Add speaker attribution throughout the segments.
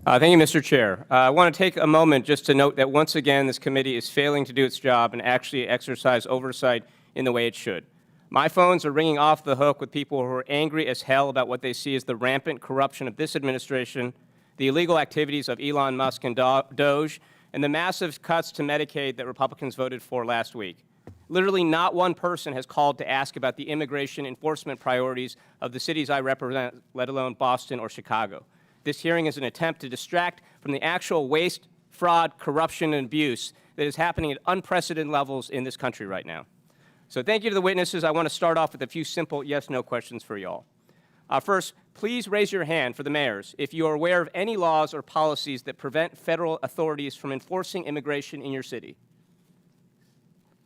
Speaker 1: Thank you, Mr. Chair. I want to take a moment just to note that once again, this committee is failing to do its job and actually exercise oversight in the way it should. My phones are ringing off the hook with people who are angry as hell about what they see as the rampant corruption of this administration, the illegal activities of Elon Musk and Doge, and the massive cuts to Medicaid that Republicans voted for last week. Literally not one person has called to ask about the immigration enforcement priorities of the cities I represent, let alone Boston or Chicago. This hearing is an attempt to distract from the actual waste, fraud, corruption, and abuse that is happening at unprecedented levels in this country right now. So thank you to the witnesses. I want to start off with a few simple yes-no questions for you all. First, please raise your hand for the mayors if you are aware of any laws or policies that prevent federal authorities from enforcing immigration in your city.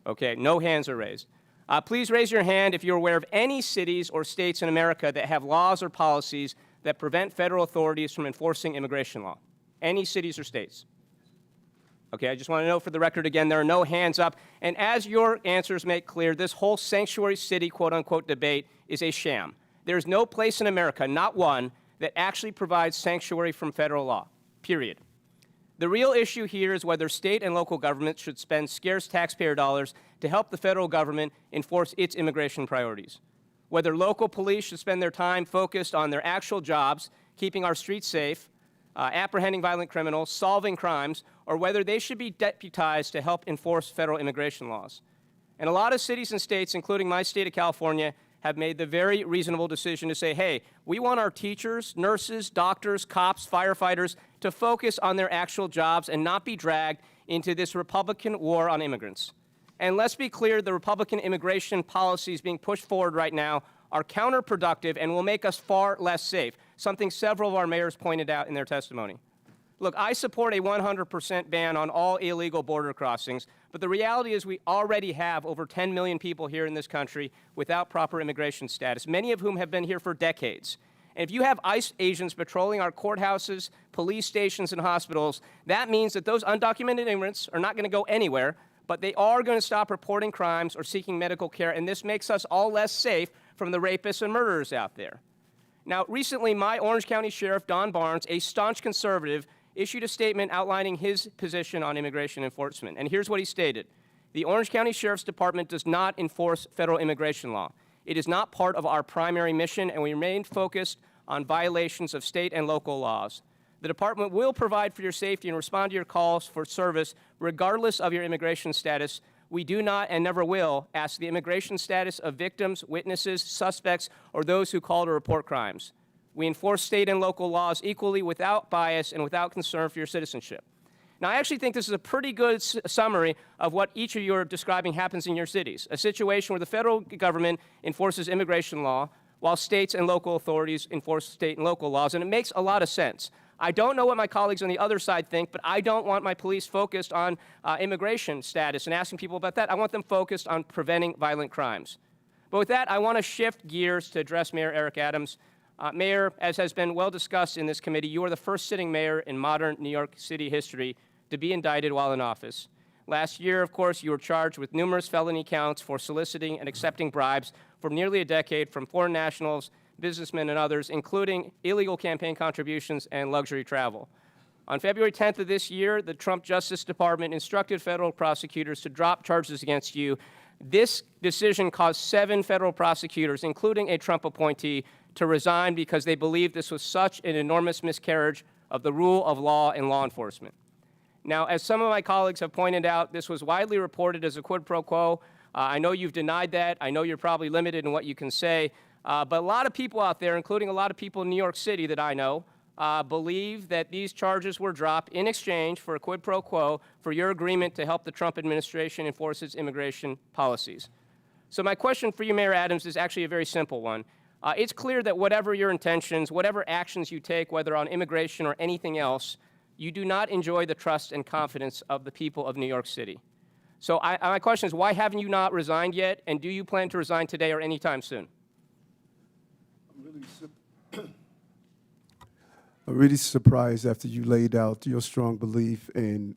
Speaker 1: Okay, no hands are raised. Please raise your hand if you're aware of any cities or states in America that have laws or policies that prevent federal authorities from enforcing immigration law. Any cities or states. Okay, I just want to know for the record again, there are no hands up. And as your answers make clear, this whole sanctuary city, quote-unquote, debate is a sham. There is no place in America, not one, that actually provides sanctuary from federal law, period. The real issue here is whether state and local governments should spend scarce taxpayer dollars to help the federal government enforce its immigration priorities. Whether local police should spend their time focused on their actual jobs, keeping our streets safe, apprehending violent criminals, solving crimes, or whether they should be deputized to help enforce federal immigration laws. And a lot of cities and states, including my state of California, have made the very reasonable decision to say, hey, we want our teachers, nurses, doctors, cops, firefighters to focus on their actual jobs and not be dragged into this Republican war on immigrants. And let's be clear, the Republican immigration policies being pushed forward right now are counterproductive and will make us far less safe, something several of our mayors pointed out in their testimony. Look, I support a 100% ban on all illegal border crossings, but the reality is we already have over 10 million people here in this country without proper immigration status, many of whom have been here for decades. And if you have ICE agents patrolling our courthouses, police stations, and hospitals, that means that those undocumented immigrants are not going to go anywhere, but they are going to stop reporting crimes or seeking medical care, and this makes us all less safe from the rapists and murderers out there. Now, recently, my Orange County Sheriff, Don Barnes, a staunch conservative, issued a statement outlining his position on immigration enforcement. And here's what he stated. The Orange County Sheriff's Department does not enforce federal immigration law. It is not part of our primary mission, and we remain focused on violations of state and local laws. The department will provide for your safety and respond to your calls for service regardless of your immigration status. We do not and never will ask the immigration status of victims, witnesses, suspects, or those who call to report crimes. We enforce state and local laws equally without bias and without concern for your citizenship. Now, I actually think this is a pretty good summary of what each of you are describing happens in your cities, a situation where the federal government enforces immigration law while states and local authorities enforce state and local laws, and it makes a lot of sense. I don't know what my colleagues on the other side think, but I don't want my police focused on immigration status and asking people about that. I want them focused on preventing violent crimes. But with that, I want to shift gears to address Mayor Eric Adams. Mayor, as has been well discussed in this committee, you are the first sitting mayor in modern New York City history to be indicted while in office. Last year, of course, you were charged with numerous felony counts for soliciting and accepting bribes for nearly a decade from foreign nationals, businessmen, and others, including illegal campaign contributions and luxury travel. On February 10th of this year, the Trump Justice Department instructed federal prosecutors to drop charges against you. This decision caused 7 federal prosecutors, including a Trump appointee, to resign because they believed this was such an enormous miscarriage of the rule of law in law enforcement. Now, as some of my colleagues have pointed out, this was widely reported as a quid pro quo. I know you've denied that. I know you're probably limited in what you can say. But a lot of people out there, including a lot of people in New York City that I know, believe that these charges were dropped in exchange for a quid pro quo for your agreement to help the Trump administration enforce its immigration policies. So my question for you, Mayor Adams, is actually a very simple one. It's clear that whatever your intentions, whatever actions you take, whether on immigration or anything else, you do not enjoy the trust and confidence of the people of New York City. So my question is, why haven't you not resigned yet, and do you plan to resign today or anytime soon?
Speaker 2: really surprised after you laid out your strong belief in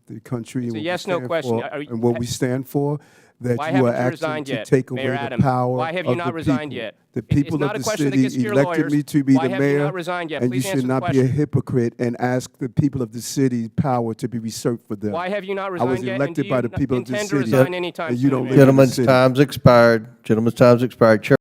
Speaker 2: the country
Speaker 1: It's
Speaker 2: and
Speaker 1: a
Speaker 2: what
Speaker 1: yes/no
Speaker 2: we stand
Speaker 1: question.
Speaker 2: for, and what we stand for, that
Speaker 1: Why
Speaker 2: you are
Speaker 1: haven't you
Speaker 2: asking
Speaker 1: resigned
Speaker 2: to
Speaker 1: yet,
Speaker 2: take
Speaker 1: Mayor
Speaker 2: away the
Speaker 1: Adams?
Speaker 2: power
Speaker 1: Why have you
Speaker 2: of
Speaker 1: not
Speaker 2: the
Speaker 1: resigned
Speaker 2: people.
Speaker 1: yet?
Speaker 2: The
Speaker 1: It's
Speaker 2: people
Speaker 1: not
Speaker 2: of
Speaker 1: a
Speaker 2: the
Speaker 1: question that gets to
Speaker 2: city
Speaker 1: your
Speaker 2: elected
Speaker 1: lawyers.
Speaker 2: me to be
Speaker 1: Why
Speaker 2: the
Speaker 1: have you
Speaker 2: mayor,
Speaker 1: not resigned yet?
Speaker 2: and
Speaker 1: Please
Speaker 2: you
Speaker 1: answer
Speaker 2: should
Speaker 1: the
Speaker 2: not be a
Speaker 1: question.
Speaker 2: hypocrite and ask the people of the city power to be reserved for them.
Speaker 1: Why have you not
Speaker 2: I
Speaker 1: resigned
Speaker 2: was
Speaker 1: yet? And do
Speaker 2: elected by
Speaker 1: you
Speaker 2: the people of the
Speaker 1: intend to
Speaker 2: city,
Speaker 1: resign anytime
Speaker 2: and you
Speaker 1: soon,
Speaker 2: don't
Speaker 1: Mayor?
Speaker 2: live in the
Speaker 3: Gentleman's
Speaker 2: city.
Speaker 3: time's expired. Gentleman's time's expired. Chair